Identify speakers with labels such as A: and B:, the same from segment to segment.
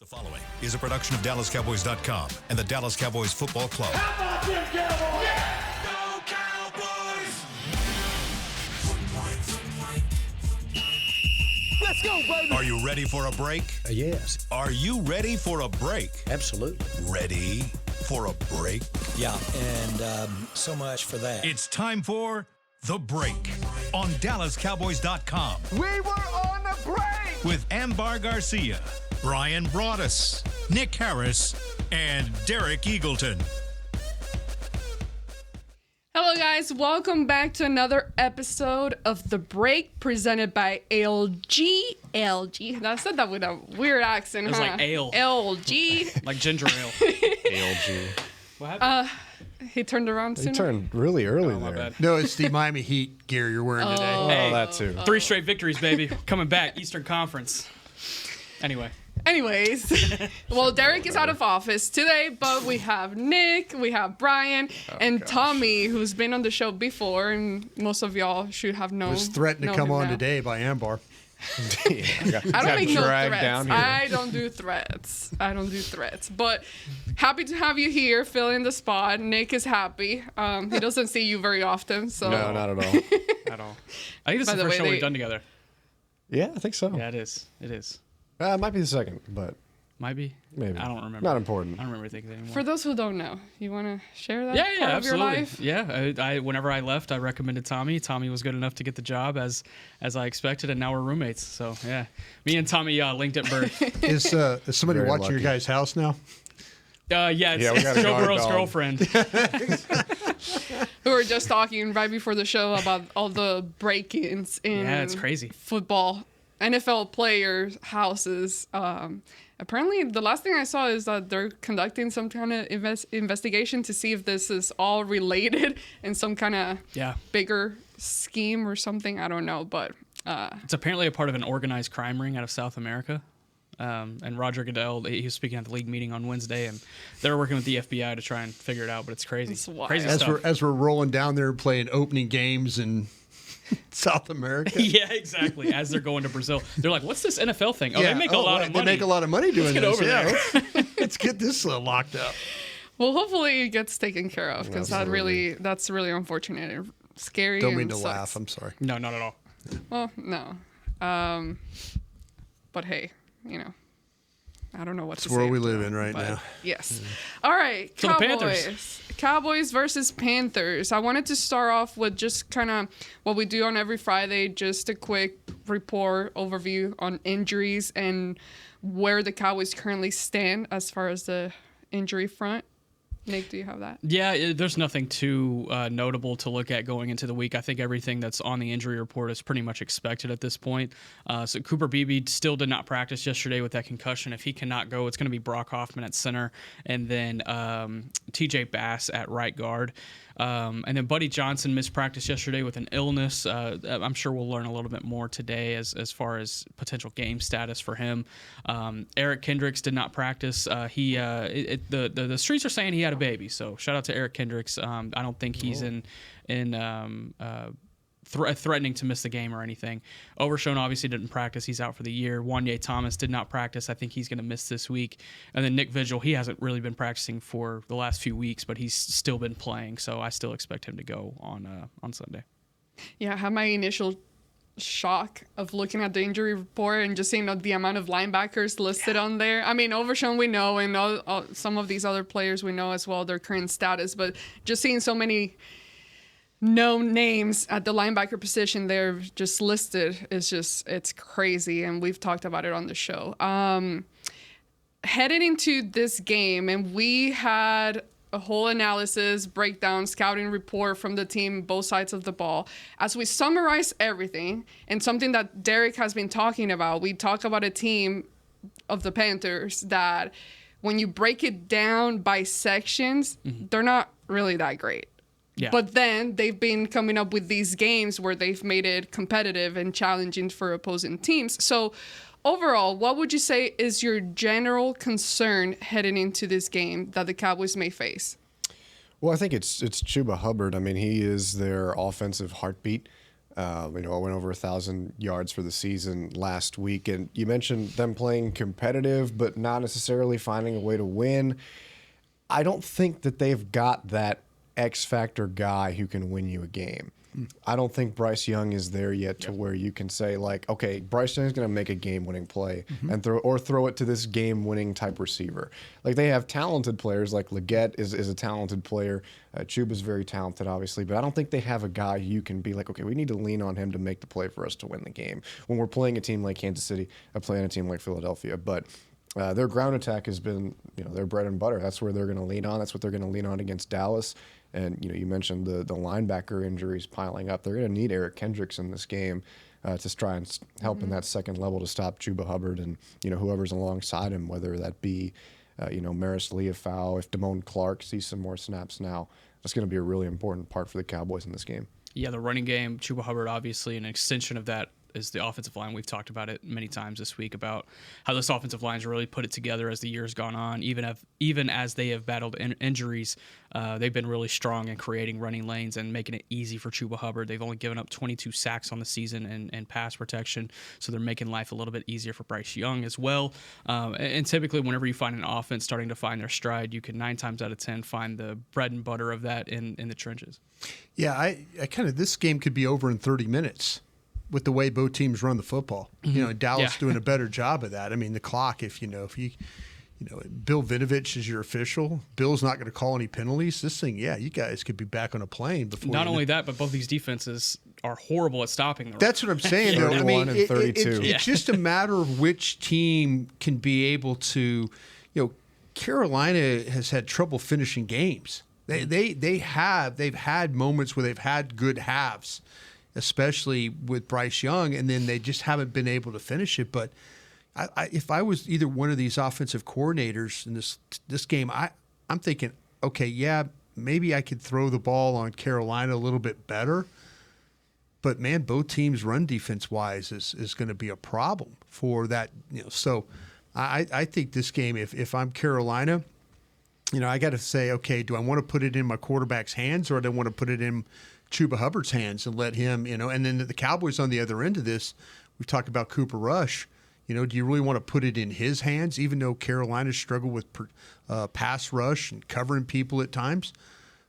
A: The following is a production of DallasCowboys.com and the Dallas Cowboys Football Club.
B: How about them Cowboys? Yeah! Go Cowboys! Let's go, baby!
A: Are you ready for a break?
C: Yes.
A: Are you ready for a break?
C: Absolutely.
A: Ready for a break?
C: Yeah, and so much for that.
A: It's time for The Break on DallasCowboys.com
B: We were on the break!
A: with Ambar Garcia, Bryan Broaddus, Nick Harris, and Derek Eagleton.
D: Hello, guys. Welcome back to another episode of The Break presented by LG. LG. I said that with a weird accent,
E: It was
D: huh?
E: like ale.
D: LG.
E: Like ginger ale.
F: ALG.
E: What happened?
D: He turned around
F: He
D: soon.
F: turned really early
E: Oh, my
F: there.
E: bad.
G: No, it's the Miami Heat gear you're wearing today.
E: Hey,
F: that too.
E: 3 straight victories, baby. Coming back. Eastern Conference. Anyway.
D: Anyways, well, Derek is out of office today, but we have Nick, we have Brian, and Tommy, who's been on the show before, and most of y'all should have known.
G: Was threatened to
D: know
G: come
D: him
G: on
D: now.
G: today by Ambar.
D: I don't make no
F: dragged
D: threats.
F: down here.
D: I don't do threats. I don't do threats. But happy to have you here, filling the spot. Nick is happy. He doesn't see you very often, so
F: No, not at all.
E: At all. I think this
D: By
E: is
D: the
E: the first
D: way,
E: show
D: they-
E: we've done together.
F: Yeah, I think so.
E: Yeah, it is. It is.
F: It might be the second, but
E: Might be.
F: maybe.
E: I don't remember.
F: Not important.
E: I don't remember things anymore.
D: for those who don't know, you want to share that
E: yeah,
D: part
E: yeah,
D: of
E: absolutely.
D: your life?
E: Yeah, I whenever I left, I recommended Tommy. Tommy was good enough to get the job as I expected, and now we're roommates. So yeah, me and Tommy linked at birth.
G: Is somebody
F: Very
G: watching your
F: lucky.
G: guys' house now?
E: Yeah, it's,
F: Yeah, we
E: it's
F: got a
E: Joe
F: guard
E: Burrow's
F: dog.
E: girlfriend.
D: We were just talking right before the show about all the break-ins in
E: Yeah, it's crazy.
D: football, NFL players' houses. Apparently, the last thing I saw is that they're conducting some kind of investigation to see if this is all related in some kind of
E: Yeah.
D: bigger scheme or something. I don't know, but
E: It's apparently a part of an organized crime ring out of South America. And Roger Goodell, he was speaking at the league meeting on Wednesday, and they're working with the FBI to try and figure it out. But it's crazy,
D: It's wild.
E: crazy
G: As
E: stuff.
G: we're rolling down there playing opening games in South America.
E: Yeah, exactly. As they're going to Brazil, they're like, "What's this NFL thing? Oh, they make a lot of money.
G: They make a lot of money doing
E: get
G: this.
E: over
G: yeah,
E: there.
G: let's get this locked up.
D: well, hopefully it gets taken care of because that's really unfortunate and scary.
G: Don't
D: and
G: mean to
D: sucks.
G: laugh. I'm sorry.
E: No, not at all.
D: Well, no. But hey, I don't know what to
G: It's the
D: say.
G: world we
D: after
G: live
D: that,
G: in right
D: but
G: now.
D: Yes. All right.
E: So the
D: Cowboys.
E: Panthers.
D: Cowboys versus Panthers. I wanted to start off with just kind of what we do on every Friday, just a quick report overview on injuries and where the Cowboys currently stand as far as the injury front. Nick, do you have that?
E: Yeah, there's nothing too notable to look at going into the week. I think everything that's on the injury report is pretty much expected at this point. So Cooper Beebe still did not practice yesterday with that concussion. If he cannot go, it's going to be Brock Hoffman at center, and then TJ Bass at right guard. And then Buddy Johnson missed practice yesterday with an illness. I'm sure we'll learn a little bit more today as far as potential game status for him. Eric Kendricks did not practice. The streets are saying he had a baby, so shout out to Eric Kendricks. I don't think he's threatening to miss the game or anything. Overshone obviously didn't practice. He's out for the year. Wanye Thomas did not practice. I think he's going to miss this week. And then Nick Vigil, he hasn't really been practicing for the last few weeks, but he's still been playing, so I still expect him to go on Sunday.
D: Yeah, I had my initial shock of looking at the injury report and just seeing the amount of linebackers listed on there. I mean, Overshone we know, and some of these other players we know as well, their current status, but just seeing so many known names at the linebacker position there just listed it's crazy, and we've talked about it on the show. Heading into this game, and we had a whole analysis, breakdown, scouting report from the team, both sides of the ball. As we summarize everything, and something that Derek has been talking about, we talk about a team of the Panthers that when you break it down by sections, they're not really that great.
E: Yeah.
D: But then they've been coming up with these games where they've made it competitive and challenging for opposing teams. So overall, what would you say is your general concern heading into this game that the Cowboys may face?
F: Well, I think it's Chuba Hubbard. I mean, he is their offensive heartbeat. Went over 1,000 yards for the season last week. And you mentioned them playing competitive, but not necessarily finding a way to win. I don't think that they've got that X factor guy who can win you a game. I don't think Bryce Young is there yet to where you can say, like, okay, Bryce Young is going to make a game-winning play and throw it to this game-winning type receiver. Like, they have talented players, like Leggett is a talented player. Chuba's very talented, obviously, but I don't think they have a guy you can be like, okay, we need to lean on him to make the play for us to win the game. When we're playing a team like Kansas City, playing a team like Philadelphia, but their ground attack has been, their bread and butter. That's where they're going to lean on. That's what they're going to lean on against Dallas. And, you mentioned the linebacker injuries piling up. They're going to need Eric Kendricks in this game to try and help in that second level to stop Chuba Hubbard and, whoever's alongside him, whether that be, Maris Leafau, if Damone Clark sees some more snaps now. That's going to be a really important part for the Cowboys in this game.
E: Yeah, the running game, Chuba Hubbard, obviously, an extension of that is the offensive line. We've talked about it many times this week about how this offensive line's really put it together as the year's gone on. Even as they have battled injuries, they've been really strong in creating running lanes and making it easy for Chuba Hubbard. They've only given up 22 sacks on the season in pass protection, so they're making life a little bit easier for Bryce Young as well. And typically, whenever you find an offense starting to find their stride, you can 9 times out of 10 find the bread and butter of that in the trenches.
G: Yeah, I kind of, this game could be over in 30 minutes. With the way both teams run the football, Dallas doing a better job of that. I mean, the clock. If you Bill Vinovich is your official, Bill's not going to call any penalties. This thing, you guys could be back on a plane before.
E: Not only that, but both these defenses are horrible at stopping the run.
G: That's what I'm saying. Though. I mean,
F: and 32.
G: It's just a matter of which team can be able to. Carolina has had trouble finishing games. They've had moments where they've had good halves, especially with Bryce Young, and then they just haven't been able to finish it. But if I was either one of these offensive coordinators in this game, I'm thinking, okay, maybe I could throw the ball on Carolina a little bit better. But, man, both teams' run defense-wise is going to be a problem for that. So I think this game, if I'm Carolina, I got to say, okay, do I want to put it in my quarterback's hands or do I want to put it in Chuba Hubbard's hands and let him, and then the Cowboys on the other end of this, we've talked about Cooper Rush. Do you really want to put it in his hands, even though Carolina's struggled with pass rush and covering people at times?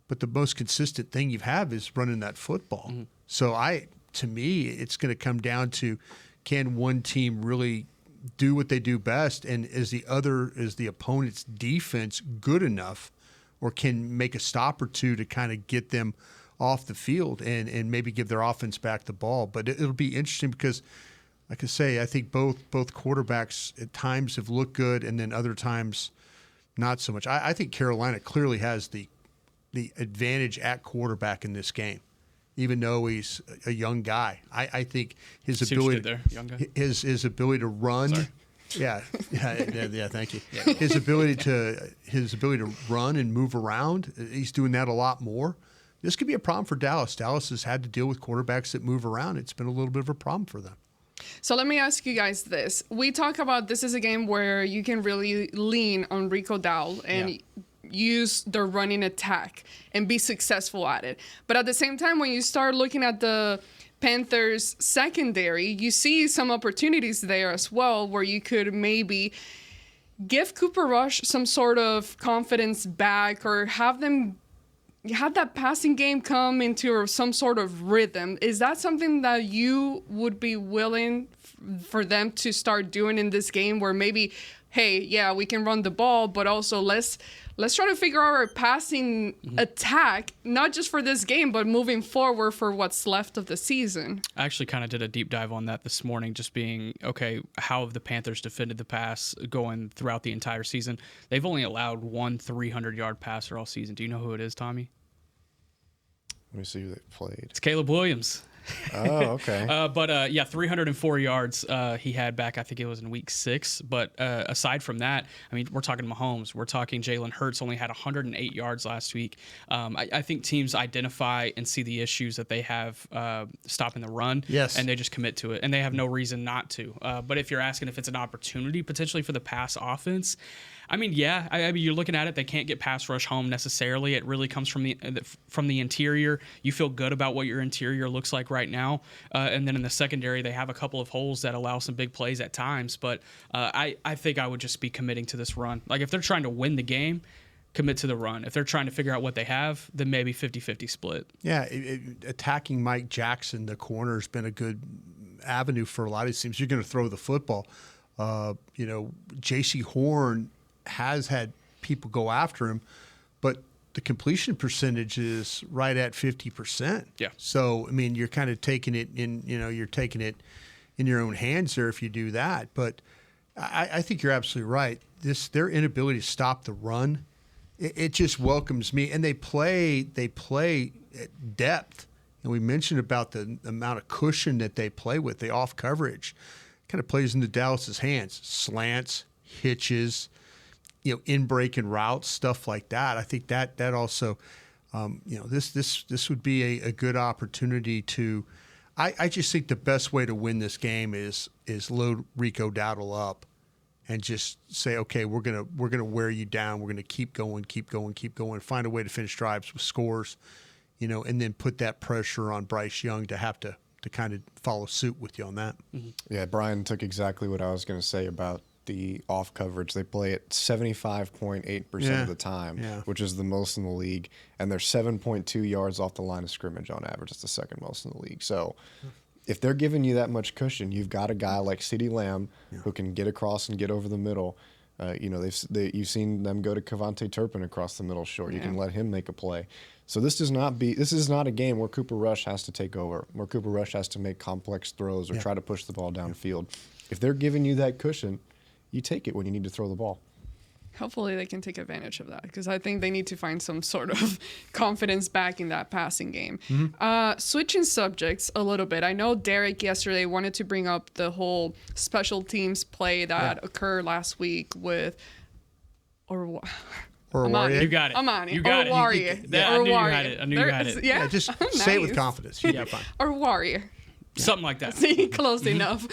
G: But the most consistent thing you have is running that football. Mm-hmm. So to me, it's going to come down to, can one team really do what they do best, and is the opponent's defense good enough, or can make a stop or two to kind of get them off the field and maybe give their offense back the ball. But it'll be interesting because, like I say, I think both quarterbacks at times have looked good and then other times not so much. I think Carolina clearly has the advantage at quarterback in this game, even though he's a young guy. I think his ability his ability to run.
E: Sorry.
G: Yeah, thank you. Yeah. His ability to run and move around, he's doing that a lot more. This could be a problem for Dallas. Dallas has had to deal with quarterbacks that move around. It's been a little bit of a problem for them.
D: So let me ask you guys this. We talk about this is a game where you can really lean on Rico Dowell and use the running attack and be successful at it. But at the same time, when you start looking at the Panthers secondary, you see some opportunities there as well where you could maybe give Cooper Rush some sort of confidence back or have that passing game come into some sort of rhythm. Is that something that you would be willing for them to start doing in this game where maybe, hey, we can run the ball, but also let's try to figure out our passing attack, not just for this game, but moving forward for what's left of the season?
E: I actually kind of did a deep dive on that this morning, just being, okay, how have the Panthers defended the pass going throughout the entire season? They've only allowed one 300-yard passer all season. Do you know who it is, Tommy?
F: Let me see who they played.
E: It's Caleb Williams.
F: Oh, okay.
E: But 304 yards he had back, I think it was in week 6. But aside from that, I mean, we're talking Mahomes. We're talking Jalen Hurts only had 108 yards last week. I think teams identify and see the issues that they have stopping the run.
G: Yes.
E: And they just commit to it. And they have no reason not to. But if you're asking if it's an opportunity potentially for the pass offense, I mean, you're looking at it. They can't get pass rush home necessarily. It really comes from the interior. You feel good about what your interior looks like right now. And then in the secondary, they have a couple of holes that allow some big plays at times. But I think I would just be committing to this run. Like, if they're trying to win the game, commit to the run. If they're trying to figure out what they have, then maybe 50-50 split.
G: Yeah, attacking Mike Jackson, the corner, has been a good avenue for a lot of these teams. You're going to throw the football. J.C. Horn has had people go after him, but the completion percentage is right at 50%.
E: Yeah.
G: So, I mean, you're kind of taking it in, you're taking it in your own hands there if you do that. But I think you're absolutely right. Their inability to stop the run, it just welcomes me. And they play at depth. And we mentioned about the amount of cushion that they play with, the off coverage. Kind of plays into Dallas's hands. Slants, hitches, in-breaking routes, stuff like that. I think that also, this would be a good opportunity to. I just think the best way to win this game is load Rico Dowdle up, and just say, okay, we're gonna wear you down. We're gonna keep going, find a way to finish drives with scores, and then put that pressure on Bryce Young to have to kind of follow suit with you on that.
F: Mm-hmm. Yeah, Brian took exactly what I was going to say about the off coverage. They play it 75.8% of the time, which is the most in the league, and they're 7.2 yards off the line of scrimmage on average. It's the second most in the league. So if they're giving you that much cushion, you've got a guy like CeeDee Lamb who can get across and get over the middle. You've seen them go to Kevontae Turpin across the middle short. You can let him make a play. So this is not a game where Cooper Rush has to take over, where Cooper Rush has to make complex throws or try to push the ball downfield. If they're giving you that cushion, you take it when you need to throw the ball.
D: Hopefully they can take advantage of that, because I think they need to find some sort of confidence back in that passing game. Mm-hmm. Switching subjects a little bit. I know Derek yesterday wanted to bring up the whole special teams play that occurred last week with
G: Warrior.
E: You got it.
D: Amani.
E: You got
D: or
E: it.
D: Warrior.
E: I knew you had it. I knew you had it.
D: Yeah,
G: just
D: nice.
G: say it with confidence. You'll be fine.
D: Or Warrior.
E: Something like that.
D: See, close enough.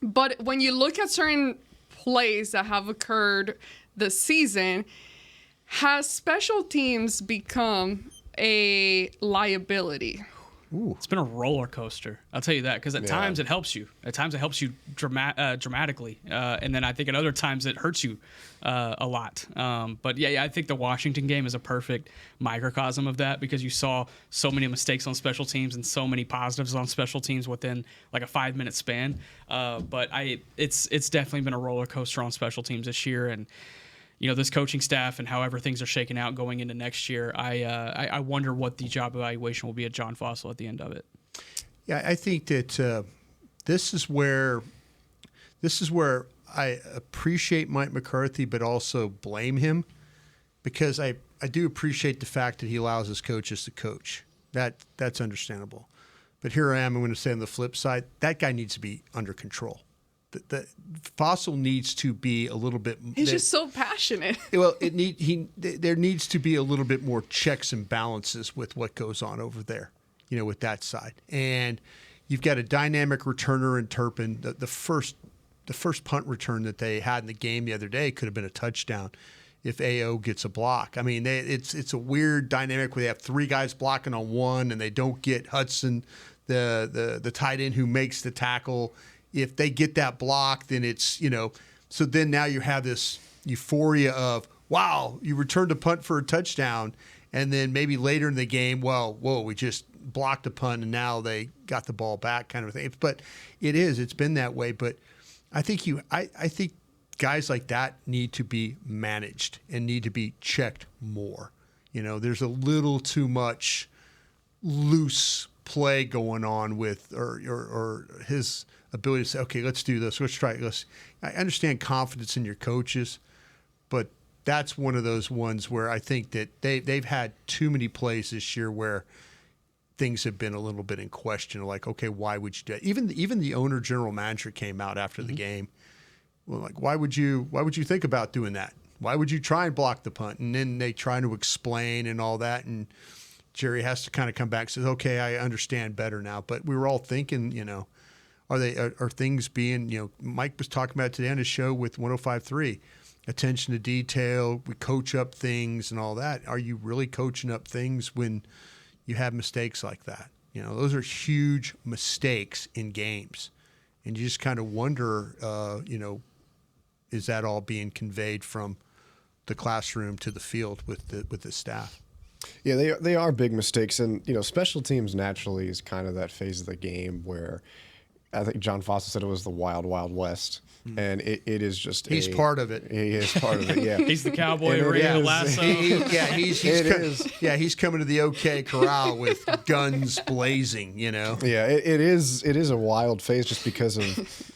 D: But when you look at certain plays that have occurred this season, has special teams become a liability?
E: It's been a roller coaster. I'll tell you that, because at times it helps you. At times it helps you dramatically, and then I think at other times it hurts you a lot. But I think the Washington game is a perfect microcosm of that, because you saw so many mistakes on special teams and so many positives on special teams within like a 5-minute span. But it's definitely been a roller coaster on special teams this year, and this coaching staff and however things are shaking out going into next year, I wonder what the job evaluation will be at John Fossil at the end of it.
G: Yeah, I think that this is where I appreciate Mike McCarthy, but also blame him, because I do appreciate the fact that he allows his coaches to coach. That's understandable. But here I am going to say on the flip side, that guy needs to be under control. The Fossil needs to be a little bit.
D: He's just so passionate.
G: Well, there needs to be a little bit more checks and balances with what goes on over there, with that side. And you've got a dynamic returner in Turpin. The first punt return that they had in the game the other day could have been a touchdown if AO gets a block. I mean, it's a weird dynamic where they have 3 guys blocking on one, and they don't get Hudson, the tight end who makes the tackle. If they get that block, then it's, so then now you have this euphoria of, wow, you returned a punt for a touchdown. And then maybe later in the game, we just blocked a punt and now they got the ball back, kind of thing. But it's been that way. But I think I think guys like that need to be managed and need to be checked more. There's a little too much loose play going on with or his ability to say, okay, let's do this. Let's try it. I understand confidence in your coaches, but that's one of those ones where I think that they've had too many plays this year where things have been a little bit in question. Like, okay, why would you do that? Even the owner, general manager came out after the game. Well, like, why would you think about doing that? Why would you try and block the punt? And then they try to explain and all that, and Jerry has to kind of come back and says, okay, I understand better now. But we were all thinking, are things being, Mike was talking about today on his show with 105.3, attention to detail, we coach up things and all that. Are you really coaching up things when you have mistakes like that? Those are huge mistakes in games. And you just kind of wonder, is that all being conveyed from the classroom to the field with the staff?
F: Yeah, they are big mistakes, and special teams naturally is kind of that phase of the game where I think John Foster said it was the wild, wild west, and it is just.
G: He's part of it.
F: He is part of it. Yeah,
E: he's the cowboy ready to lasso.
G: He's coming to the OK Corral with guns blazing.
F: Yeah, it is a wild phase just because of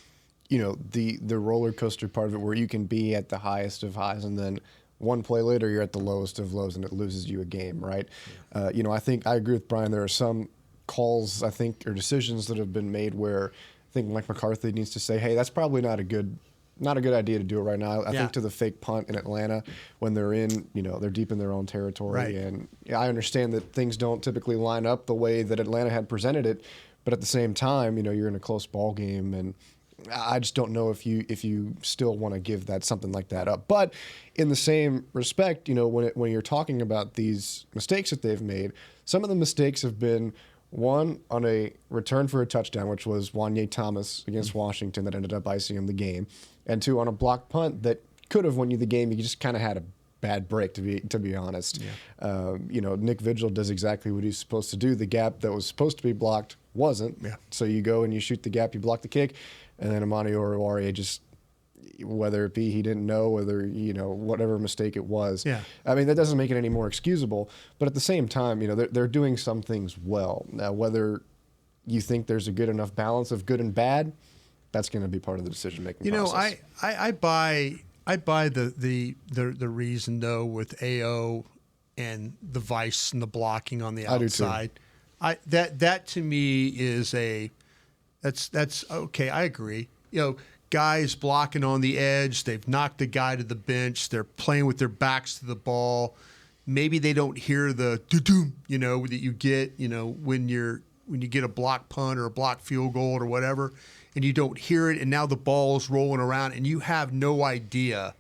F: the roller coaster part of it, where you can be at the highest of highs and then one play later you're at the lowest of lows and it loses you a game, right? Yeah. I think I agree with Brian. There are some calls, I think, or decisions that have been made where I think Mike McCarthy needs to say, hey, that's probably not a good idea to do it right now. I think to the fake punt in Atlanta when they're they're deep in their own territory. Right. And I understand that things don't typically line up the way that Atlanta had presented it, but at the same time, you're in a close ball game, and I just don't know if you still want to give something like that up. But in the same respect, when you're talking about these mistakes that they've made, some of the mistakes have been, one, on a return for a touchdown, which was Wanye Thomas against Washington that ended up icing him the game, and two, on a blocked punt that could have won you the game. You just kind of had a bad break, to be honest. Yeah. Nick Vigil does exactly what he's supposed to do. The gap that was supposed to be blocked wasn't. Yeah. So you go and you shoot the gap, you block the kick, and then Amani Oruwariye just, whether it be he didn't know, whether, whatever mistake it was. Yeah. I mean, that doesn't make it any more excusable. But at the same time, they're doing some things well. Now, whether you think there's a good enough balance of good and bad, that's going to be part of the decision-making process.
G: I buy the reason, though, with AO and the vice and the blocking on the outside. I do too. That to me is that's okay. I agree. Guys blocking on the edge. They've knocked the guy to the bench. They're playing with their backs to the ball. Maybe they don't hear the doo-doo, that you get, when you get a block punt or a block field goal or whatever, and you don't hear it, and now the ball's rolling around, and you have no idea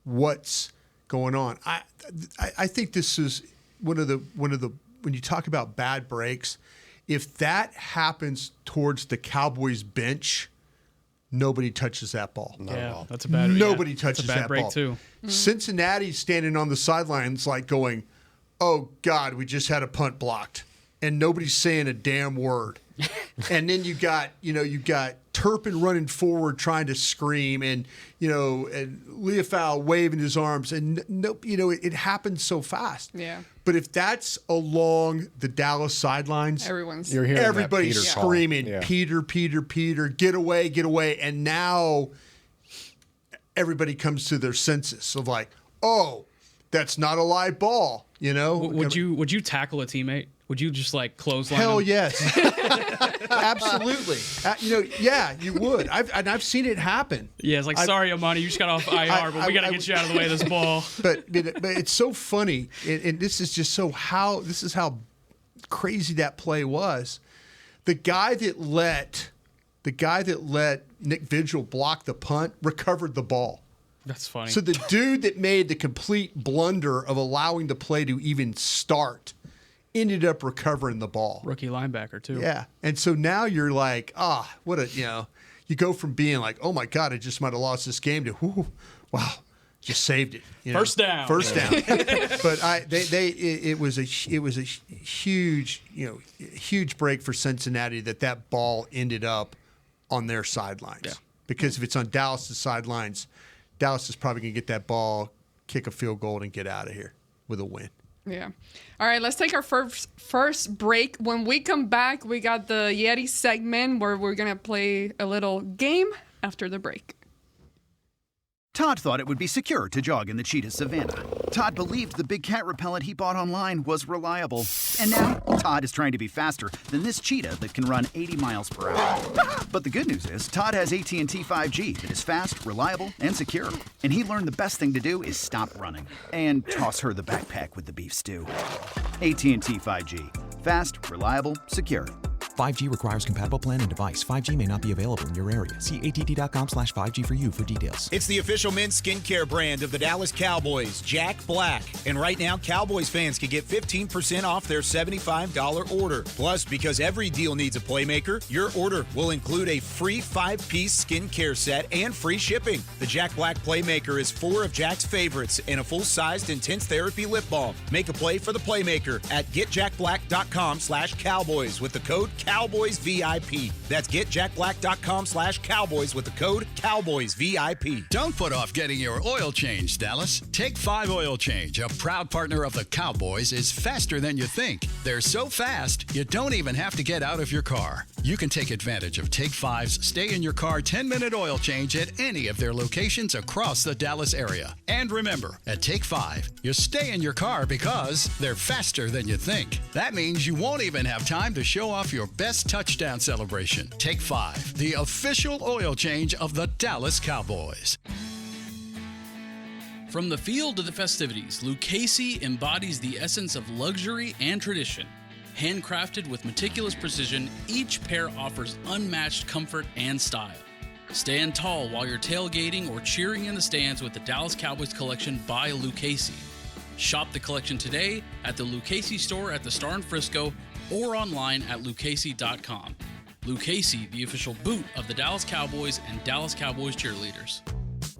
G: what's going on. I think this is one of the when you talk about bad breaks, if that happens towards the Cowboys bench, nobody touches that ball.
E: Not at all. That's a bad.
G: Nobody touches
E: that's a bad
G: that
E: break
G: ball
E: too.
G: Mm-hmm. Cincinnati's standing on the sidelines like going, "Oh God, we just had a punt blocked," and nobody's saying a damn word. And then you got Turpin running forward trying to scream, and and Leofau waving his arms, and it happens so fast.
D: Yeah.
G: But if that's along the Dallas sidelines,
F: you're hearing
G: everybody's screaming,
F: yeah.
G: Peter, get away, and now everybody comes to their senses of like, oh, that's not a live ball,
E: Would you tackle a teammate? Would you just clothesline
G: Hell
E: him?
G: yes. Absolutely. Yeah, you would. I've seen it happen.
E: Yeah, it's sorry, Amani, you just got off IR, but we got to get you out of the way of this ball.
G: But it's so funny, and this is just how crazy that play was. The guy that let Nick Vigil block the punt recovered the ball.
E: That's funny.
G: So the dude that made the complete blunder of allowing the play to even start ended up recovering the ball.
E: Rookie linebacker, too.
G: Yeah. And so now you're like, you go from being like, oh my God, I just might have lost this game to, whoo, wow, just saved it.
E: First down.
G: But it was a huge, huge break for Cincinnati that ball ended up on their sidelines. Yeah. Because if it's on Dallas' sidelines, Dallas is probably going to get that ball, kick a field goal, and get out of here with a win.
D: Yeah. All right, let's take our first break. When we come back, we got the Yeti segment where we're going to play a little game after the break.
H: Todd thought it would be secure to jog in the cheetah savanna. Todd believed the big cat repellent he bought online was reliable. And now, Todd is trying to be faster than this cheetah that can run 80 miles per hour. But the good news is, Todd has AT&T 5G that is fast, reliable, and secure. And he learned the best thing to do is stop running and toss her the backpack with the beef stew. AT&T 5G. Fast, reliable, secure.
I: 5G requires compatible plan and device. 5G may not be available in your area. See att.com/5G for you for details.
J: It's the official men's skincare brand of the Dallas Cowboys, Jack Black. And right now, Cowboys fans can get 15% off their $75 order. Plus, because every deal needs a playmaker, your order will include a free 5-piece skincare set and free shipping. The Jack Black Playmaker is 4 of Jack's favorites and a full-sized intense therapy lip balm. Make a play for the playmaker at getjackblack.com/Cowboys with the code CowboysVIP. That's getjackblack.com/Cowboys with the code CowboysVIP.
K: Don't put off getting your oil changed, Dallas. Take 5 Oil Change, a proud partner of the Cowboys, is faster than you think. They're so fast, you don't even have to get out of your car. You can take advantage of Take 5's stay-in-your-car 10-minute oil change at any of their locations across the Dallas area. And remember, at Take 5, you stay in your car because they're faster than you think. That means you won't even have time to show off your best touchdown celebration. Take 5, the official oil change of the Dallas Cowboys.
L: From the field to the festivities, Lucchese embodies the essence of luxury and tradition. Handcrafted with meticulous precision, each pair offers unmatched comfort and style. Stand tall while you're tailgating or cheering in the stands with the Dallas Cowboys collection by Lucchese. Shop the collection today at the Lucchese store at the Star in Frisco or online at lucchese.com. Lucchese, the official boot of the Dallas Cowboys and Dallas Cowboys cheerleaders.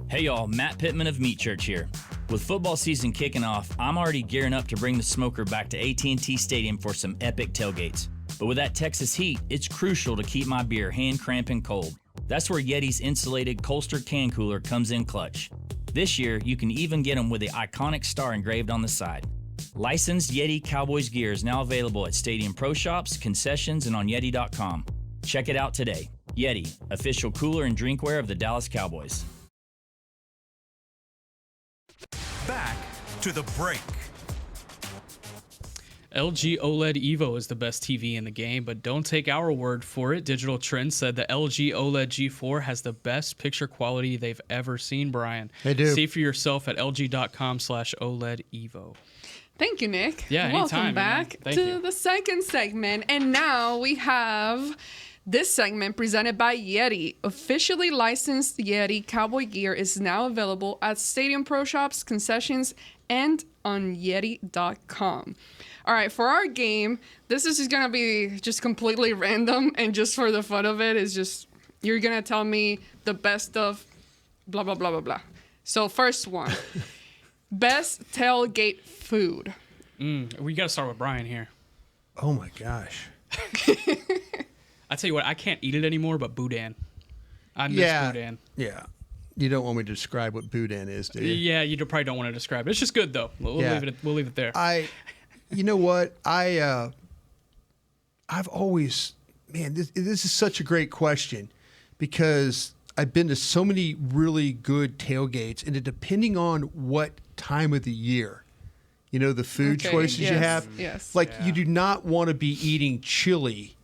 M: Hey y'all, Matt Pittman of Meat Church here. With football season kicking off, I'm already gearing up to bring the smoker back to AT&T Stadium for some epic tailgates. But with that Texas heat, it's crucial to keep my beer hand cramping cold. That's where Yeti's insulated Colster can cooler comes in clutch. This year, you can even get them with the iconic star engraved on the side. Licensed Yeti Cowboys gear is now available at Stadium Pro Shops, concessions, and on Yeti.com. Check it out today. Yeti, official cooler and drinkware of the Dallas Cowboys.
A: Back to the break.
E: LG OLED Evo is the best TV in the game, but don't take our word for it. Digital Trends said the LG OLED G4 has the best picture quality they've ever seen, Brian.
G: They do.
E: See for yourself at lg.com/OLED Evo.
D: Thank you, Nick.
E: Yeah, anytime,
D: welcome back to the second segment. And now we have this segment presented by Yeti. Officially licensed Yeti Cowboy gear is now available at Stadium Pro Shops, concessions, and on Yeti.com. All right, for our game, this is just going to be just completely random, and just for the fun of it, is just, you're going to tell me the best of blah, blah, blah, blah, blah. So first one, best tailgate food.
E: We got to start with Brian here.
G: Oh my gosh.
E: I tell you what, I can't eat it anymore, but boudin. I miss boudin.
G: Yeah. You don't want me to describe what boudin is, do you?
E: Yeah, you probably don't want to describe it. It's just good, though. We'll leave it there.
G: You know what? I've always, man, this is such a great question because I've been to so many really good tailgates, and depending on what time of the year, you know, the food choices you have.
D: Yes.
G: Like, you do not want to be eating chili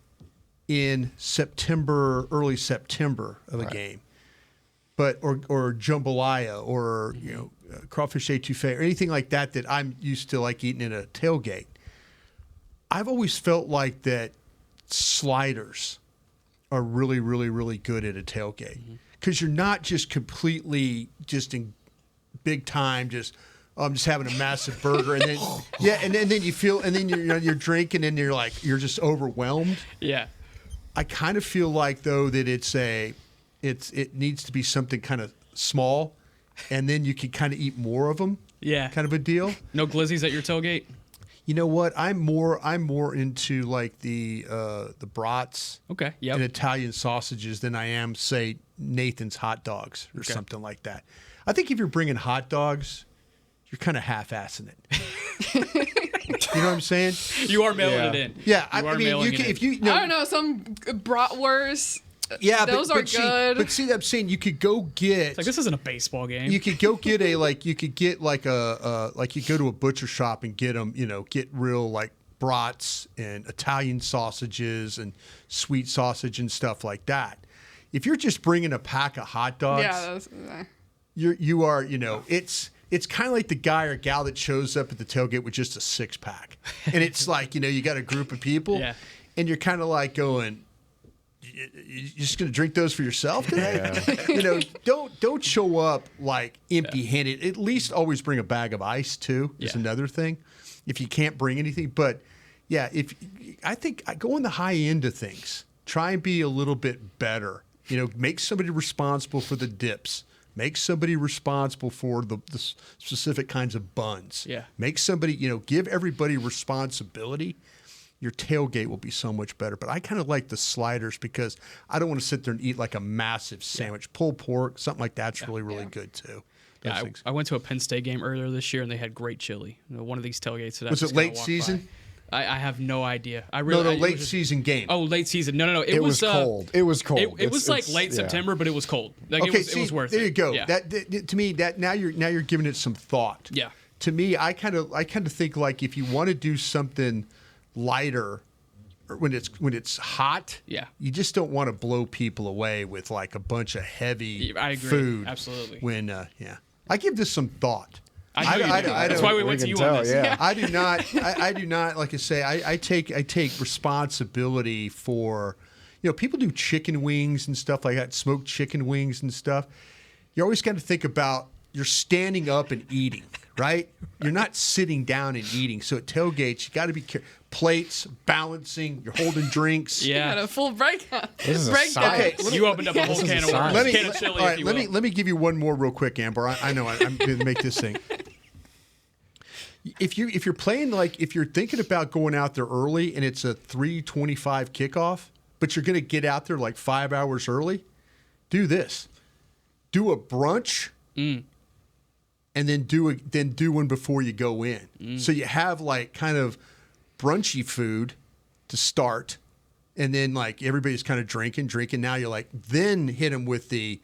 G: in September, early September of a game, but or jambalaya or crawfish etouffee or anything like that I'm used to like eating in a tailgate. I've always felt like that sliders are really, really, really good at a tailgate because you're not just completely just in big time I'm just having a massive burger and then and then you feel and then you're drinking and you're just overwhelmed.
E: Yeah.
G: I kind of feel like though that it needs to be something kind of small, and then you can kind of eat more of them.
E: Yeah,
G: kind of a deal.
E: No glizzies at your tailgate.
G: You know what? I'm more into like the brats,
E: and
G: Italian sausages than I am, say, Nathan's hot dogs or something like that. I think if you're bringing hot dogs, you're kind of half-assing it. You know what I'm saying?
E: You are mailing it in.
G: Yeah, I mean, you can, if you know,
D: I don't know, some bratwurst.
G: Yeah,
D: those are good.
G: But see, I'm saying you could go get.
E: It's like this isn't a baseball game.
G: You could go get you could get like you go to a butcher shop and get them, get real like brats and Italian sausages and sweet sausage and stuff like that. If you're just bringing a pack of hot dogs, you are, it's kind of like the guy or gal that shows up at the tailgate with just a 6-pack. And it's like, you got a group of people.
E: Yeah.
G: and you're kind of like going, you're just going to drink those for yourself today? Yeah. Don't show up like empty-handed. At least always bring a bag of ice too. Is another thing. If you can't bring anything, but I think I go on the high end of things. Try and be a little bit better. Make somebody responsible for the dips. Make somebody responsible for the specific kinds of buns.
E: Yeah.
G: Make somebody, give everybody responsibility. Your tailgate will be so much better. But I kind of like the sliders because I don't want to sit there and eat like a massive sandwich. Pulled pork, something like that's really good too.
E: Yeah, I went to a Penn State game earlier this year and they had great chili. One of these tailgates that
G: was it late season?
E: I have no idea.
G: Late season game.
E: Oh, late season. No.
F: It was cold. It was cold.
E: It was like late September, but it was cold. Like it was worth it.
G: There you go.
E: Yeah.
G: That to me, that now you're giving it some thought.
E: Yeah.
G: To me, I kind of think like if you want to do something lighter, or when it's hot, you just don't want to blow people away with like a bunch of heavy food.
E: Absolutely.
G: When I give this some thought.
E: That's why we went to you on this.
F: Yeah.
G: I do not. I do not. Like I say, I take responsibility for. People do chicken wings and stuff like that, smoked chicken wings and stuff. You always got to think about you're standing up and eating, right? You're not sitting down and eating. So at tailgates, you got to be careful. Plates, balancing, you're holding drinks.
D: You got a full breakdown.
G: Okay,
E: you opened up a whole can of worms. Can of chili,
G: all right, let me give you one more real quick, Amber. I know I'm going to make this thing. If you're playing if you're thinking about going out there early and it's a 3:25 kickoff, but you're going to get out there like 5 hours early, do this. Do a brunch. And then do one before you go in. So you have like kind of brunchy food to start, and then like everybody's kind of drinking. Now you're like then hit them with the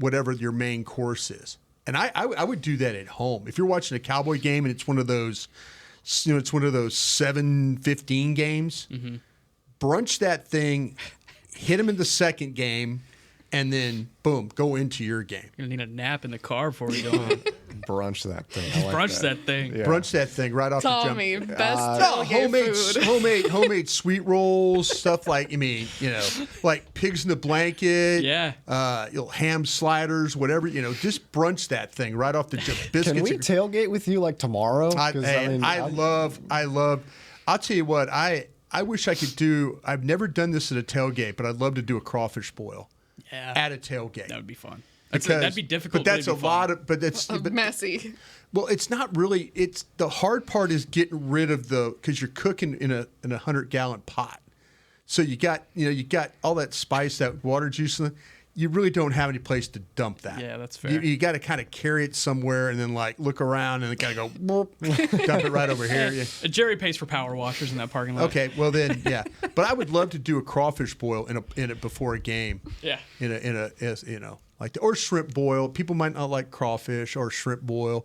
G: whatever your main course is. And I would do that at home if you're watching a Cowboy game and it's one of those 7:15 games. Brunch that thing, hit them in the second game. And then, boom, go into your game.
E: You're going to need a nap in the car before we go on.
F: Brunch that thing.
E: Brunch that thing.
F: Yeah.
G: Brunch that thing right off
D: Tommy,
G: the jump.
D: best tailgate food.
G: homemade sweet rolls, stuff like, like pigs in the blanket.
E: Yeah.
G: Ham sliders, whatever, just brunch that thing right off the jump. Biscuits.
F: Can we tailgate with you like tomorrow?
G: I'll tell you what, I wish I could do, I've never done this at a tailgate, but I'd love to do a crawfish boil.
E: Yeah.
G: At a tailgate.
E: That would be fun. That'd be difficult.
G: But that's a lot of. But that's
D: messy.
G: Well, it's not really. It's the hard part is getting rid of because you're cooking in a 100-gallon pot. So you got all that spice, that water juice in it. You really don't have any place to dump that.
E: Yeah, that's fair.
G: You got to kind of carry it somewhere and then like look around and kind of go dump it right over here. Yeah.
E: Jerry pays for power washers in that parking lot.
G: Okay, well then, yeah. But I would love to do a crawfish boil in it before a game.
E: Yeah.
G: Or shrimp boil. People might not like crawfish or shrimp boil.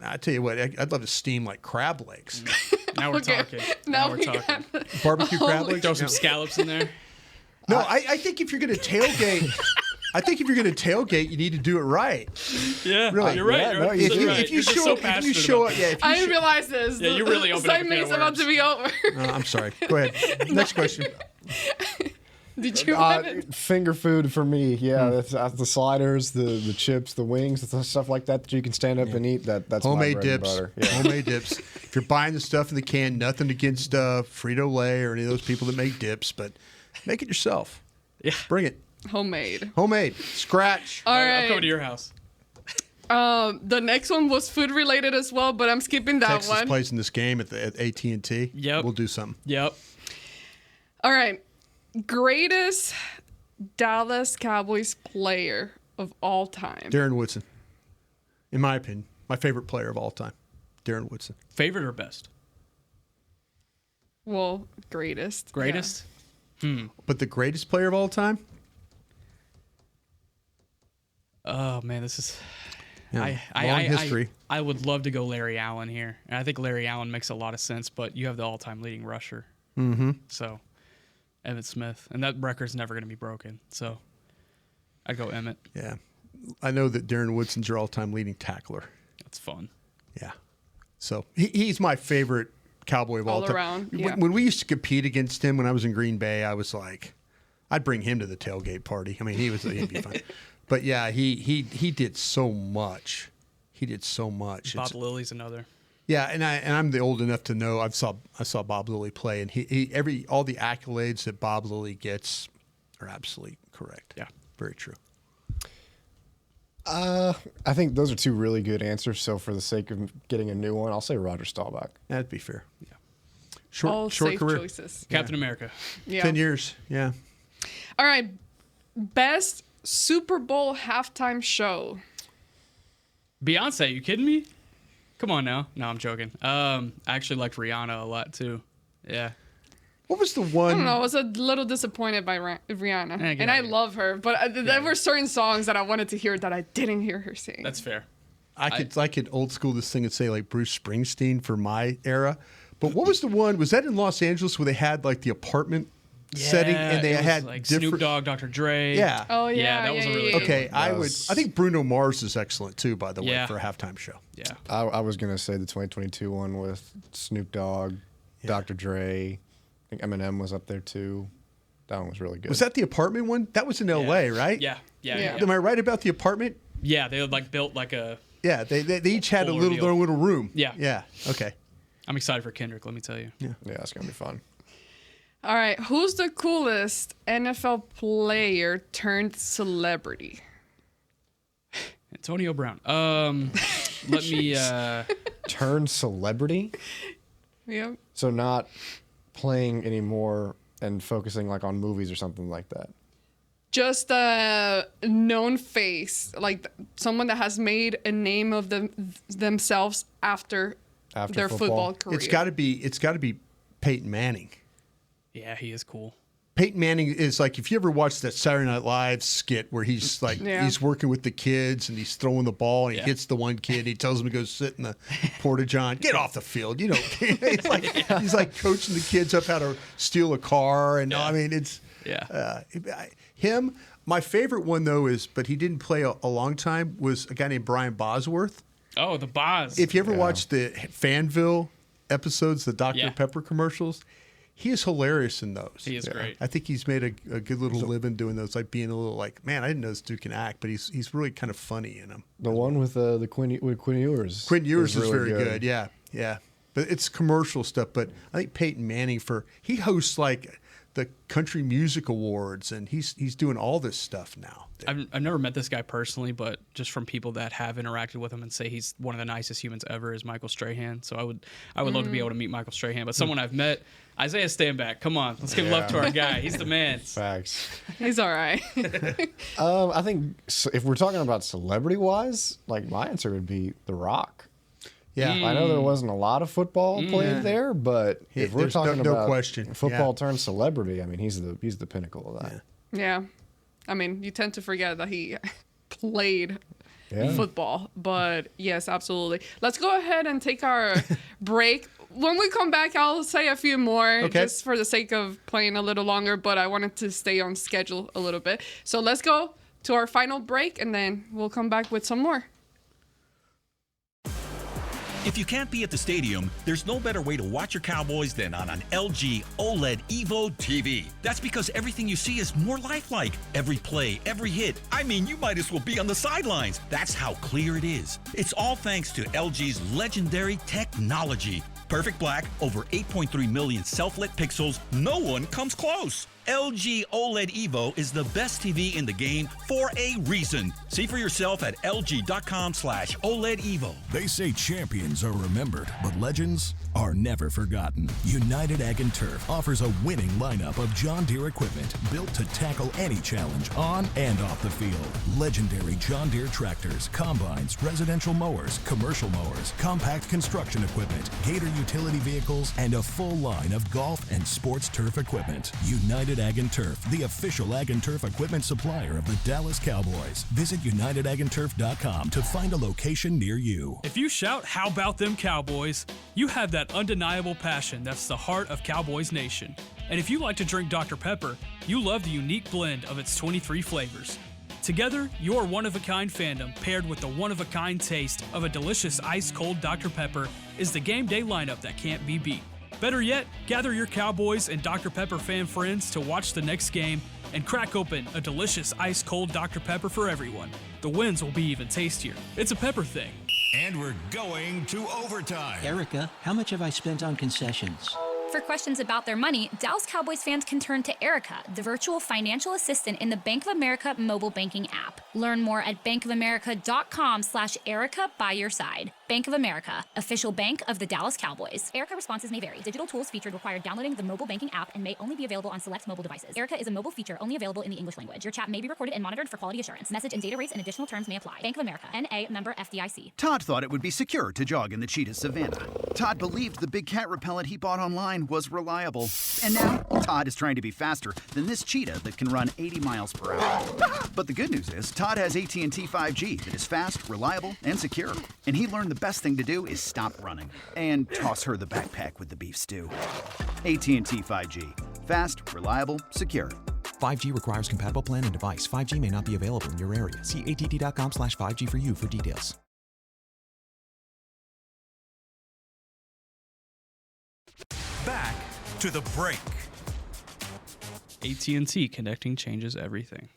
G: I tell you what, I'd love to steam like crab legs.
E: Now we're talking.
D: Now
E: we're talking.
G: Barbecue crab legs.
E: Throw some scallops in there.
G: No, I think if you're going to tailgate, you need to do it right.
E: Yeah,
G: really.
E: You're right.
F: Yeah,
G: If you show up,
D: I didn't realize this.
E: Yeah, you really opened up a can of
D: segment's about to be over.
G: I'm sorry. Go ahead. Next question.
D: Did you have it?
F: Finger food for me, that's the sliders, the chips, the wings, the stuff like that you can stand up and eat. That's
G: homemade
F: my bread
G: dips.
F: and butter. Yeah.
G: Homemade dips. If you're buying the stuff in the can, nothing against Frito-Lay or any of those people that make dips, but make it yourself.
E: Yeah,
G: bring it.
D: Homemade.
G: Scratch.
D: All right.
E: I'll come to your house.
D: The next one was food related as well, but I'm skipping that
G: Texas
D: one.
G: plays in this game at AT&T.
E: Yep.
G: We'll do something.
E: Yep.
D: All right. Greatest Dallas Cowboys player of all time.
G: Darren Woodson. In my opinion, my favorite player of all time. Darren Woodson.
E: Favorite or best?
D: Well, greatest.
E: Greatest?
D: Yeah.
G: But the greatest player of all time?
E: Oh, man, this is...
G: long history.
E: I would love to go Larry Allen here. And I think Larry Allen makes a lot of sense, but you have the all-time leading rusher.
G: Mm-hmm.
E: So, Emmitt Smith. And that record's never going to be broken. So, I'd go Emmitt.
G: Yeah. I know that Darren Woodson's your all-time leading tackler.
E: That's fun.
G: Yeah. So, he's my favorite Cowboy of all time.
D: around, yeah.
G: When we used to compete against him when I was in Green Bay, I was like, I'd bring him to the tailgate party. I mean, he'd be fun. But yeah, he did so much. He did so much.
E: Bob Lilly's another.
G: Yeah, and I'm the old enough to know I saw Bob Lilly play, and all the accolades that Bob Lilly gets are absolutely correct.
E: Yeah,
G: very true.
F: I think those are two really good answers. So for the sake of getting a new one, I'll say Roger Staubach.
G: That'd be fair. Yeah.
D: All
G: Short
D: safe
G: career.
D: choices.
E: Captain America.
D: Yeah.
G: 10 years. Yeah.
D: All right. Best Super Bowl halftime show.
E: Beyonce, you kidding me? Come on now. No, I'm joking. I actually liked Rihanna a lot too. Yeah.
G: What was the one?
D: I don't know. I was a little disappointed by Rihanna, and I love her, but there were certain songs that I wanted to hear that I didn't hear her sing.
E: That's fair.
G: I could old school this thing and say like Bruce Springsteen for my era. But what was the one? Was that in Los Angeles where they had like the apartment setting and they had
E: like
G: different
E: Snoop Dogg, Dr. Dre.
G: Yeah.
D: Oh yeah.
E: That was a really good
G: Okay,
E: one.
G: I think Bruno Mars is excellent too, by the way,
E: Yeah.
G: for a halftime show.
E: Yeah.
F: I was gonna say the 2022 one with Snoop Dogg, Dr. Dre. I think Eminem was up there too. That one was really good.
G: Was that the apartment one? That was in LA, right?
E: Yeah.
G: Am I right about the apartment?
E: Yeah, they like built like a.
G: Yeah, they each had
E: Full
G: their
E: ordeal.
G: little room.
E: Yeah.
G: Yeah. Okay.
E: I'm excited for Kendrick. Let me tell you.
F: Yeah, it's gonna be fun.
D: All right. Who's the coolest NFL player turned celebrity?
E: Antonio Brown. Let me.
F: Turn celebrity.
D: Yep.
F: So not playing anymore and focusing like on movies or something like that.
D: Just a known face, like someone that has made a name of themselves after their football career.
G: It's got to be Peyton Manning.
E: Yeah, he is cool.
G: Peyton Manning is like, if you ever watched that Saturday Night Live skit where he's like, he's working with the kids and he's throwing the ball and he hits the one kid. He tells him to go sit in the porta-john, get off the field. You know, he's like coaching the kids up how to steal a car. And I mean, it's him. My favorite one though is, but he didn't play a long time, was a guy named Brian Bosworth.
E: Oh, the Boz.
G: If you ever watched the Fanville episodes, the Dr. Pepper commercials, he is hilarious in those.
E: He is great.
G: I think he's made a good little living doing those, like being a little like, man, I didn't know this dude can act, but he's really kind of funny in them.
F: The one with the Quinn Ewers.
G: Quinn Ewers is
F: really
G: very good. Yeah. But it's commercial stuff. But I think Peyton Manning he hosts like the Country Music Awards, and he's doing all this stuff now.
E: I've never met this guy personally, but just from people that have interacted with him and say he's one of the nicest humans ever is Michael Strahan. So I would love to be able to meet Michael Strahan. But someone I've met, Isaiah Stanback. Come on, let's give love to our guy. He's the man.
F: Facts.
D: He's all right.
F: I think if we're talking about celebrity-wise, like my answer would be The Rock.
G: Yeah.
F: I know there wasn't a lot of football played there, but if we're
G: there's
F: talking
G: no
F: about
G: question.
F: football turned celebrity, I mean, he's the pinnacle of that.
D: Yeah. I mean, you tend to forget that he played football, but yes, absolutely. Let's go ahead and take our break. When we come back, I'll say a few more just for the sake of playing a little longer, but I wanted to stay on schedule a little bit. So let's go to our final break, and then we'll come back with some more.
N: If you can't be at the stadium, there's no better way to watch your Cowboys than on an LG OLED Evo TV. That's because everything you see is more lifelike. Every play, every hit. I mean, you might as well be on the sidelines. That's how clear it is. It's all thanks to LG's legendary technology. Perfect black, over 8.3 million self-lit pixels. No one comes close. LG OLED Evo is the best TV in the game for a reason. See for yourself at lg.com/OLED Evo.
O: They say champions are remembered, but legends are never forgotten. United Ag and Turf offers a winning lineup of John Deere equipment built to tackle any challenge on and off the field. Legendary John Deere tractors, combines, residential mowers, commercial mowers, compact construction equipment, Gator utility vehicles, and a full line of golf and sports turf equipment. United Ag and Turf, the official Ag and Turf equipment supplier of the Dallas Cowboys. Visit UnitedAgAndTurf.com to find a location near you.
P: If you shout, "How about them Cowboys?" you have that undeniable passion that's the heart of Cowboys Nation. And if you like to drink Dr. Pepper, you love the unique blend of its 23 flavors. Together, your one-of-a-kind fandom paired with the one-of-a-kind taste of a delicious ice-cold Dr. Pepper is the game day lineup that can't be beat. Better yet, gather your Cowboys and Dr. Pepper fan friends to watch the next game and crack open a delicious ice-cold Dr. Pepper for everyone. The wins will be even tastier. It's a Pepper thing.
A: And we're going to overtime.
Q: Erica, how much have I spent on concessions?
R: For questions about their money, Dallas Cowboys fans can turn to Erica, the virtual financial assistant in the Bank of America mobile banking app. Learn more at bankofamerica.com/Erica by your side. Bank of America, official bank of the Dallas Cowboys. Erica responses may vary. Digital tools featured require downloading the mobile banking app and may only be available on select mobile devices. Erica is a mobile feature only available in the English language. Your chat may be recorded and monitored for quality assurance. Message and data rates and additional terms may apply. Bank of America, N.A., member FDIC.
H: Todd thought it would be secure to jog in the cheetah savanna. Todd believed the big cat repellent he bought online was reliable. And now, Todd is trying to be faster than this cheetah that can run 80 miles per hour. But the good news is, Todd has AT&T 5G that is fast, reliable, and secure. And he learned the best thing to do is stop running and toss her the backpack with the beef stew. AT&T 5G. Fast, reliable, secure.
I: 5G requires compatible plan and device. 5G may not be available in your area. See att.com/5G for you for details.
A: Back to the break.
E: AT&T, connecting changes everything.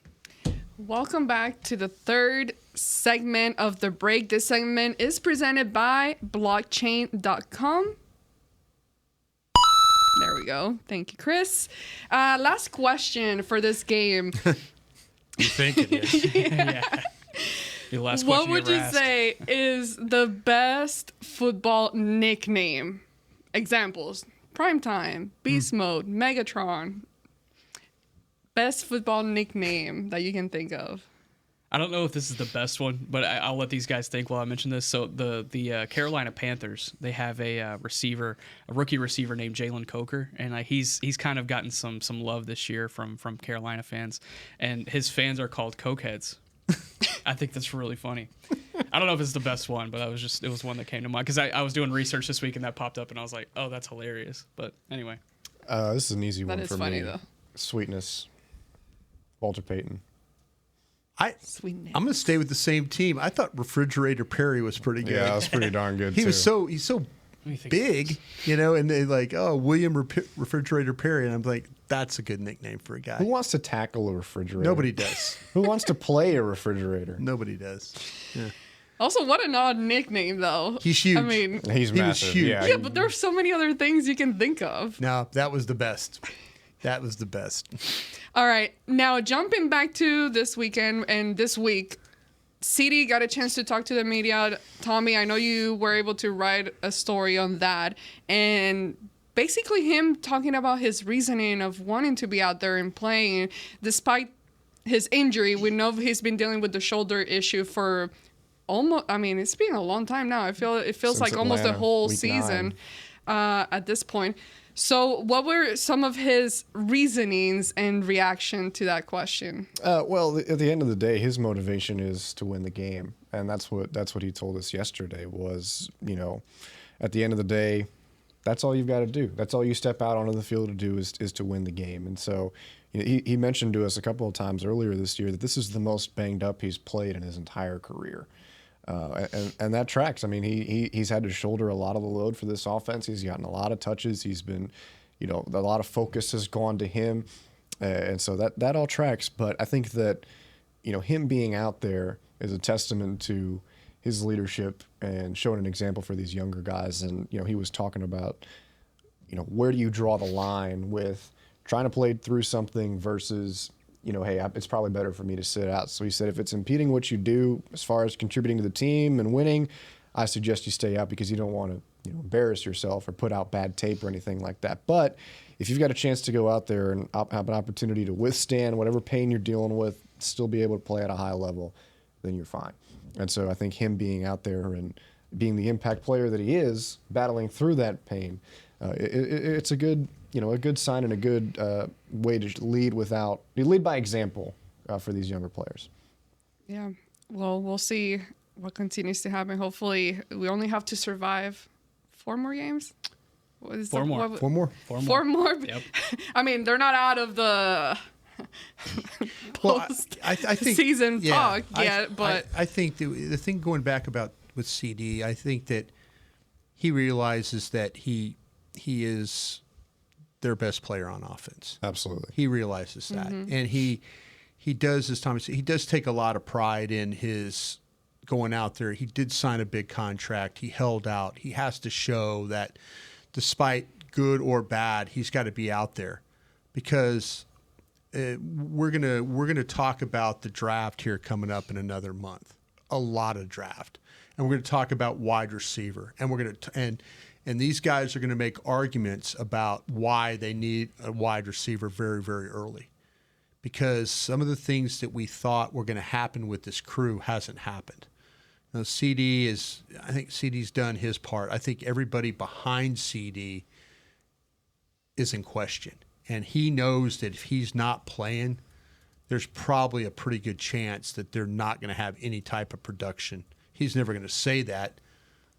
D: Welcome back to the third segment of the break. This segment is presented by blockchain.com. There we go. Thank you, Chris. Last question for this game.
G: You think it is?
E: Yeah. Your last
D: What
E: question
D: would
E: you
D: you
E: ever asked.
D: say is the best football nickname? Examples: Primetime, Beast Mode, Megatron. Best football nickname that you can think of.
E: I don't know if this is the best one, but I'll let these guys think while I mention this. So the Carolina Panthers, they have a rookie receiver named Jalen Coker, and he's kind of gotten some love this year from Carolina fans, and his fans are called Cokeheads. I think that's really funny. I don't know if it's the best one, but it was one that came to mind because I was doing research this week and that popped up, and I was like, oh, that's hilarious. But anyway,
F: this is an easy
D: That
F: one
D: is
F: for
D: funny,
F: me.
D: though.
F: Sweetness. Walter Payton.
G: I'm going to stay with the same team. I thought Refrigerator Perry was pretty good.
F: Yeah, that's pretty darn good,
G: He's so
E: me think
G: big, and they like, oh, William Refrigerator Perry, and I'm like, that's a good nickname for a guy.
F: Who wants to tackle a refrigerator?
G: Nobody does.
F: Who wants to play a refrigerator?
G: Nobody does. Yeah.
D: Also, what an odd nickname, though.
G: He's huge.
D: I mean,
F: He was huge.
D: yeah, but there's so many other things you can think of.
G: No, that was the best. That was the best.
D: All right, now jumping back to this weekend and this week, CD got a chance to talk to the media. Tommy, I know you were able to write a story on that, and basically him talking about his reasoning of wanting to be out there and playing despite his injury. We know he's been dealing with the shoulder issue for almost, I mean, it's been a long time now. It feels
F: Since
D: like almost a
F: Atlanta,
D: whole
F: week
D: season at this point. So what were some of his reasonings and reaction to that question?
F: Well, at the end of the day, his motivation is to win the game, and that's what he told us yesterday. Was, at the end of the day, that's all you've got to do. That's all you step out onto the field to do is to win the game. And so, he mentioned to us a couple of times earlier this year that this is the most banged up he's played in his entire career. And that tracks. I mean, he's had to shoulder a lot of the load for this offense. He's gotten a lot of touches. He's been, a lot of focus has gone to him. And so that all tracks. But I think that, him being out there is a testament to his leadership and showing an example for these younger guys. And, he was talking about, where do you draw the line with trying to play through something versus, hey, it's probably better for me to sit out. So he said, if it's impeding what you do as far as contributing to the team and winning, I suggest you stay out because you don't want to embarrass yourself or put out bad tape or anything like that. But if you've got a chance to go out there and have an opportunity to withstand whatever pain you're dealing with, still be able to play at a high level, then you're fine. And so I think him being out there and being the impact player that he is, battling through that pain, it's a good a good sign and a good way to lead by example for these younger players.
D: Yeah, well, we'll see what continues to happen. Hopefully, we only have to survive 4 more games.
E: Four more.
D: Yep. I mean, they're not out of the post
G: I think
D: season talk yet, but
G: I think the thing going back with CD, I think that he realizes that he he is their best player on offense.
F: Absolutely.
G: He realizes that. And he does, as Tommy said, he does take a lot of pride in his going out there. He did sign a big contract. He held out. He has to show that despite good or bad, he's got to be out there, because we're gonna talk about the draft here coming up in another month. A lot of draft, and we're going to talk about wide receiver, and we're going to and these guys are going to make arguments about why they need a wide receiver very, very early, because some of the things that we thought were going to happen with this crew hasn't happened. Now, I think CD's done his part. I think everybody behind CD is in question, and he knows that if he's not playing, there's probably a pretty good chance that they're not going to have any type of production. He's never going to say that,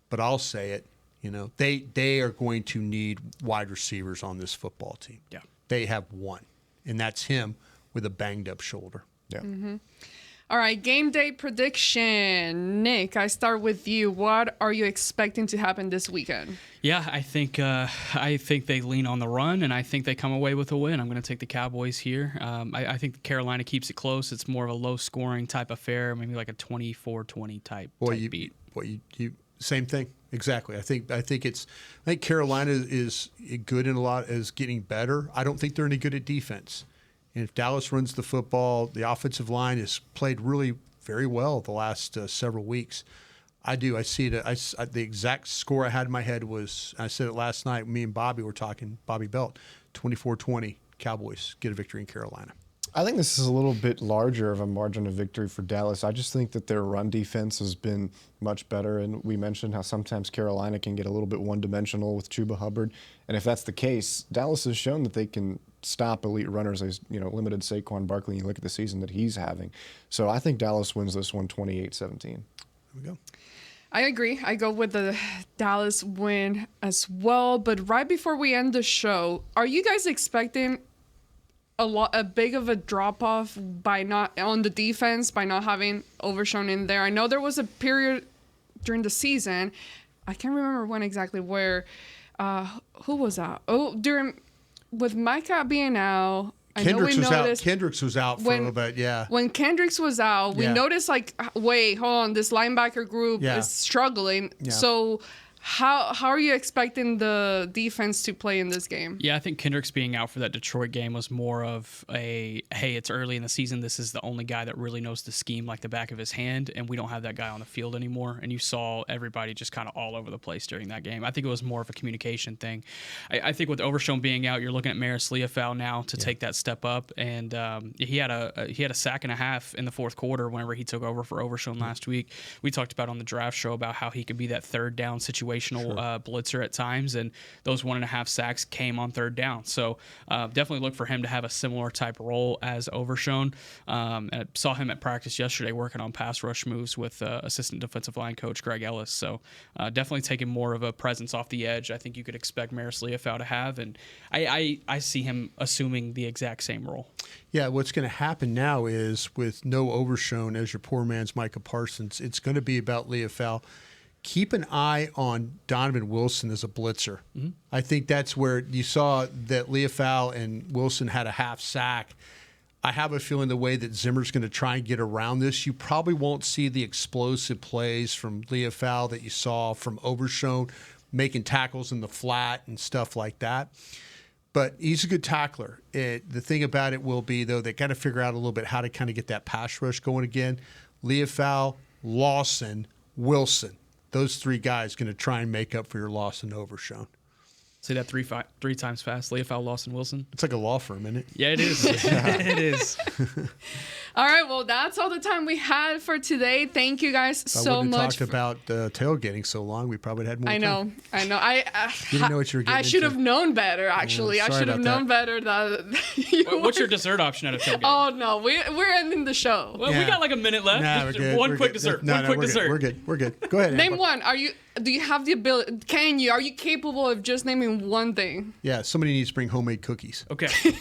G: but I'll say it. You know, they are going to need wide receivers on this football team.
E: Yeah.
G: They have one, and that's him with a banged up shoulder.
F: Yeah.
D: All right, game day prediction. Nick, I start with you. What are you expecting to happen this weekend?
E: Yeah, I think they lean on the run, and I think they come away with a win. I'm going to take the Cowboys here. I think Carolina keeps it close. It's more of a low-scoring type affair, maybe like a 24-20 type beat.
G: You same thing exactly. I think Carolina is good in a lot, is getting better. I don't think they're any good at defense. And if Dallas runs the football, the offensive line has played really very well the last several weeks. I do. I see it. The exact score I had in my head was, I said it last night, me and Bobby were talking, Bobby Belt, 24-20, Cowboys get a victory in Carolina.
F: I think this is a little bit larger of a margin of victory for Dallas. I just think that their run defense has been much better, and we mentioned how sometimes Carolina can get a little bit one-dimensional with Chuba Hubbard. And if that's the case, Dallas has shown that they can stop elite runners. As limited Saquon Barkley, and you look at the season that he's having. So I think Dallas wins this one 28-17. There
G: we go.
D: I agree. I go with the Dallas win as well. But right before we end the show, are you guys expecting a big of a drop off on the defense by not having Overshown in there? I know there was a period during the season, I can't remember when exactly, where who was out? With Micah being out,
G: Kendricks was out for a little bit, yeah.
D: When Kendricks was out, we noticed wait, hold on, this linebacker group is struggling. Yeah. So how are you expecting the defense to play in this game?
E: Yeah, I think Kendricks being out for that Detroit game was more of hey, it's early in the season. This is the only guy that really knows the scheme like the back of his hand, and we don't have that guy on the field anymore. And you saw everybody just kind of all over the place during that game. I think it was more of a communication thing. I think with Overshown being out, you're looking at Maris Leofau now to take that step up, and he had a sack and a half in the fourth quarter whenever he took over for Overshown last week. We talked about on the draft show about how he could be that third down situational blitzer at times, and those 1.5 sacks came on third down. So definitely look for him to have a similar type role as Overshown. And I saw him at practice yesterday working on pass rush moves with assistant defensive line coach Greg Ellis. So definitely taking more of a presence off the edge. I think you could expect Maris Leofau to have, and I see him assuming the exact same role.
G: Yeah, what's going to happen now is with no Overshown as your poor man's Micah Parsons, it's going to be about Leofau. Keep an eye on Donovan Wilson as a blitzer. Mm-hmm. I think that's where you saw that Leofau and Wilson had a half sack. I have a feeling the way that Zimmer's going to try and get around this, you probably won't see the explosive plays from Leofau that you saw from Overshown, making tackles in the flat and stuff like that. But he's a good tackler. The thing about it will be, though, they got to figure out a little bit how to kind of get that pass rush going again. Leofau, Lawson, Wilson. Those three guys going to try and make up for your loss in Overshown.
E: Say that three times fast. Leofau, Lawson, Wilson.
G: It's like a law firm, isn't it?
E: Yeah, it is. It is.
D: All right, well, that's all the time we had for today. Thank you guys so much.
G: I wouldn't have talked about tailgating so long. We probably had more time.
D: I know.
G: You didn't know what you were getting
D: I should have known better, actually. I should have known better that
E: What's your dessert option at a tailgate?
D: Oh, no. We're ending the show.
E: Well, we got like a minute left.
G: Nah, we're good.
E: One quick dessert.
G: We're good. Go ahead.
D: Name one. Do you have the ability? Are you capable of just naming one thing?
G: Yeah, somebody needs to bring homemade cookies.
E: Okay.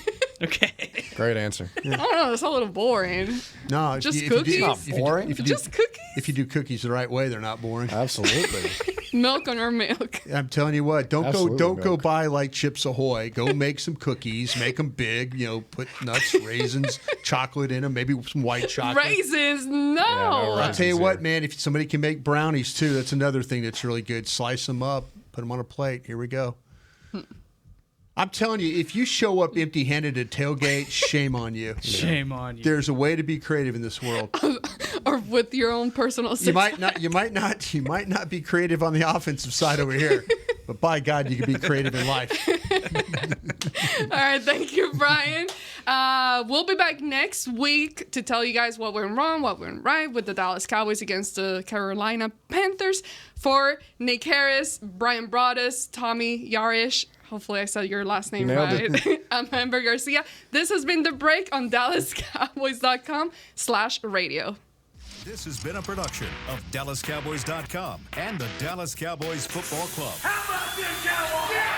F: Great answer.
D: Yeah. I don't know. It's a little boring.
G: No,
D: just cookies.
F: Not boring.
D: Just cookies.
G: If you do cookies the right way, they're not boring.
F: Absolutely.
D: Milk on our milk.
G: I'm telling you what, don't
F: Absolutely
G: go buy like Chips Ahoy. Go make some cookies, make them big. Put nuts, raisins, chocolate in them, maybe some white chocolate.
D: Raisins, no.
G: I'll tell you what, man. If somebody can make brownies too, that's another thing that's really good. Slice them up, put them on a plate. Here we go. I'm telling you, if you show up empty-handed at tailgate, shame on you.
E: Shame on you.
G: There's a way to be creative in this world.
D: Or with your own personal success.
G: You might not be creative on the offensive side over here, but by God, you can be creative in life.
D: All right, thank you, Brian. We'll be back next week to tell you guys what went wrong, what went right with the Dallas Cowboys against the Carolina Panthers. For Nick Harris, Bryan Broaddus, Tommy Yarrish, hopefully I said your last name right. I'm Ambar Garcia. This has been The Break on DallasCowboys.com/radio.
A: This has been a production of DallasCowboys.com and the Dallas Cowboys Football Club.
B: How about this, Cowboys? Yeah!